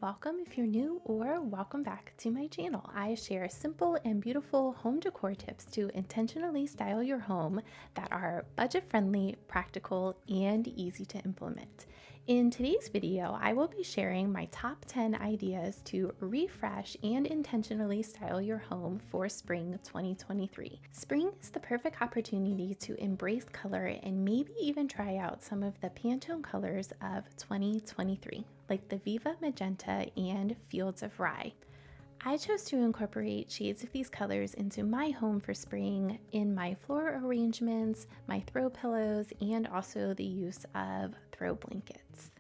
welcome if you're new or welcome back to my channel. I share simple and beautiful home decor tips to intentionally style your home that are budget friendly, practical, and easy to implement. In today's video, I will be sharing my top 10 ideas to refresh and intentionally style your home for spring 2023. Spring is the perfect opportunity to embrace color and maybe even try out some of the Pantone colors of 2023, like the Viva Magenta and Fields of Rye. I chose to incorporate shades of these colors into my home for spring in my floor arrangements, my throw pillows, and also the use of throw blankets.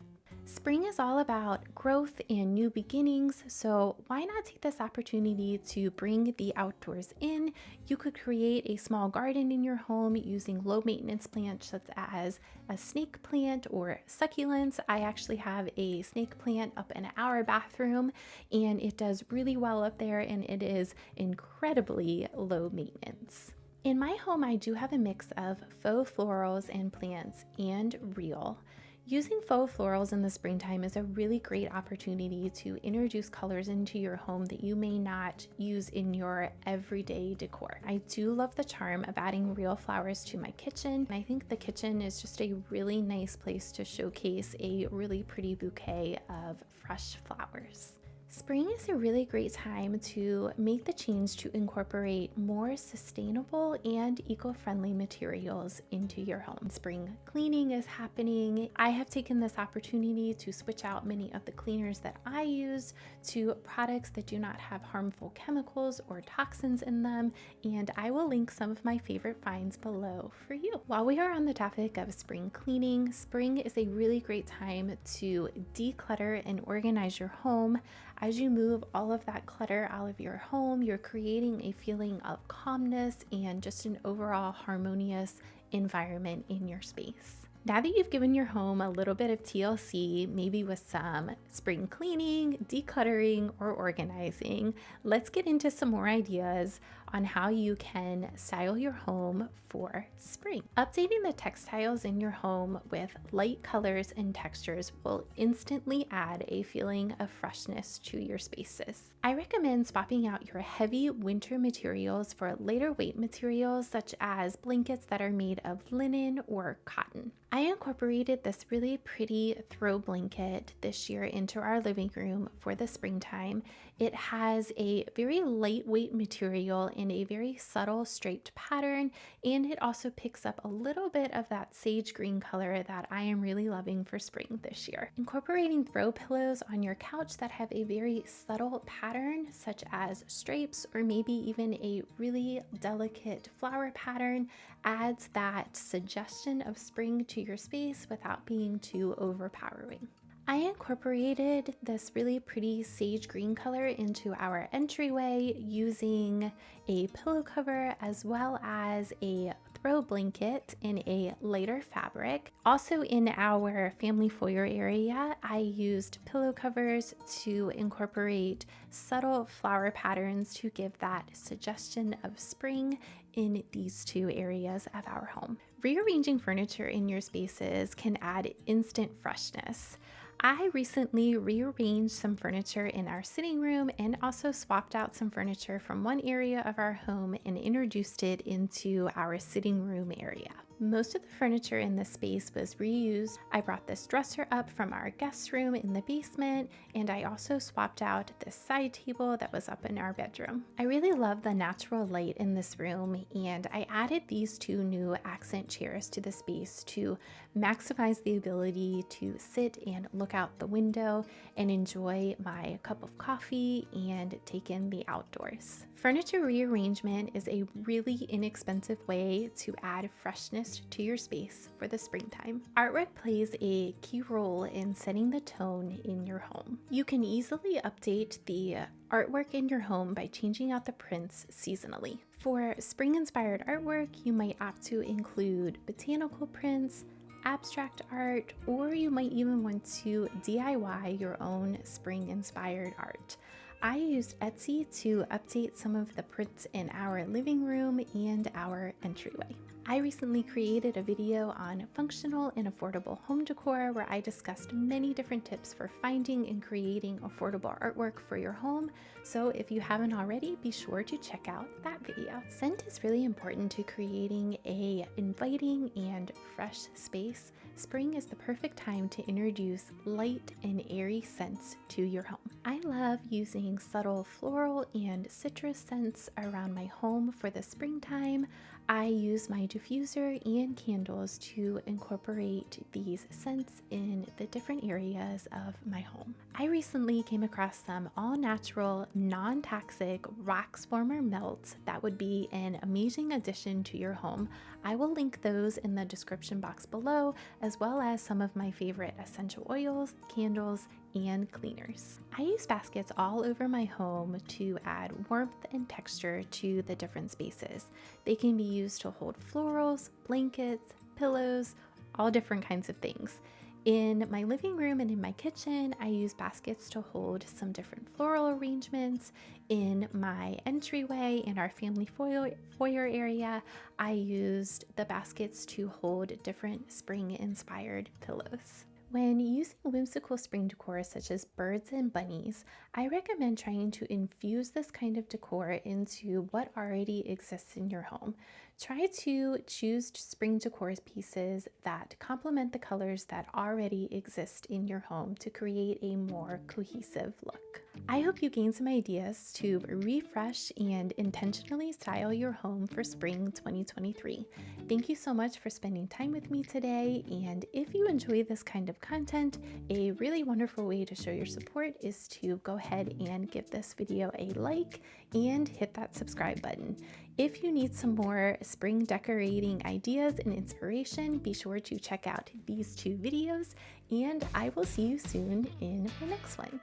Spring is all about growth and new beginnings, so why not take this opportunity to bring the outdoors in? You could create a small garden in your home using low maintenance plants such as a snake plant or succulents. I actually have a snake plant up in our bathroom and it does really well up there and it is incredibly low maintenance. In my home, I do have a mix of faux florals and plants and real. Using faux florals in the springtime is a really great opportunity to introduce colors into your home that you may not use in your everyday decor. I do love the charm of adding real flowers to my kitchen. I think the kitchen is just a really nice place to showcase a really pretty bouquet of fresh flowers. Spring is a really great time to make the change to incorporate more sustainable and eco-friendly materials into your home. Spring cleaning is happening. I have taken this opportunity to switch out many of the cleaners that I use to products that do not have harmful chemicals or toxins in them, and I will link some of my favorite finds below for you. While we are on the topic of spring cleaning, spring is a really great time to declutter and organize your home. As you move all of that clutter out of your home, you're creating a feeling of calmness and just an overall harmonious environment in your space. Now that you've given your home a little bit of TLC, maybe with some spring cleaning, decluttering, or organizing, let's get into some more ideas on how you can style your home for spring. Updating the textiles in your home with light colors and textures will instantly add a feeling of freshness to your spaces. I recommend swapping out your heavy winter materials for lighter weight materials such as blankets that are made of linen or cotton. I incorporated this really pretty throw blanket this year into our living room for the springtime. It has a very lightweight material in a very subtle striped pattern, and it also picks up a little bit of that sage green color that I am really loving for spring this year. Incorporating throw pillows on your couch that have a very subtle pattern, such as stripes or maybe even a really delicate flower pattern, adds that suggestion of spring to your space without being too overpowering. I incorporated this really pretty sage green color into our entryway using a pillow cover as well as a throw blanket in a lighter fabric. Also in our family foyer area, I used pillow covers to incorporate subtle flower patterns to give that suggestion of spring in these two areas of our home. Rearranging furniture in your spaces can add instant freshness. I recently rearranged some furniture in our sitting room and also swapped out some furniture from one area of our home and introduced it into our sitting room area. Most of the furniture in this space was reused. I brought this dresser up from our guest room in the basement, and I also swapped out this side table that was up in our bedroom. I really love the natural light in this room, and I added these two new accent chairs to the space to maximize the ability to sit and look out the window and enjoy my cup of coffee and take in the outdoors. Furniture rearrangement is a really inexpensive way to add freshness to your space for the springtime. Artwork plays a key role in setting the tone in your home. You can easily update the artwork in your home by changing out the prints seasonally. For spring-inspired artwork, you might opt to include botanical prints, abstract art, or you might even want to DIY your own spring-inspired art. I used Etsy to update some of the prints in our living room and our entryway. I recently created a video on functional and affordable home decor where I discussed many different tips for finding and creating affordable artwork for your home. So if you haven't already, be sure to check out that video. Scent is really important to creating a inviting and fresh space. Spring is the perfect time to introduce light and airy scents to your home. I love using subtle floral and citrus scents around my home for the springtime. I use my diffuser and candles to incorporate these scents in the different areas of my home. I recently came across some all-natural, non-toxic wax warmer melts that would be an amazing addition to your home. I will link those in the description box below, as well as some of my favorite essential oils, candles, and cleaners. I use baskets all over my home to add warmth and texture to the different spaces. They can be used to hold florals, blankets, pillows, all different kinds of things. In my living room and in my kitchen, I use baskets to hold some different floral arrangements. In my entryway and our family foyer area, I used the baskets to hold different spring-inspired pillows. When using whimsical spring decor such as birds and bunnies, I recommend trying to infuse this kind of decor into what already exists in your home. Try to choose spring decor pieces that complement the colors that already exist in your home to create a more cohesive look. I hope you gain some ideas to refresh and intentionally style your home for spring 2023. Thank you so much for spending time with me today, and if you enjoy this kind of content, a really wonderful way to show your support is to go ahead and give this video a like and hit that subscribe button. If you need some more spring decorating ideas and inspiration, be sure to check out these two videos, and I will see you soon in the next one.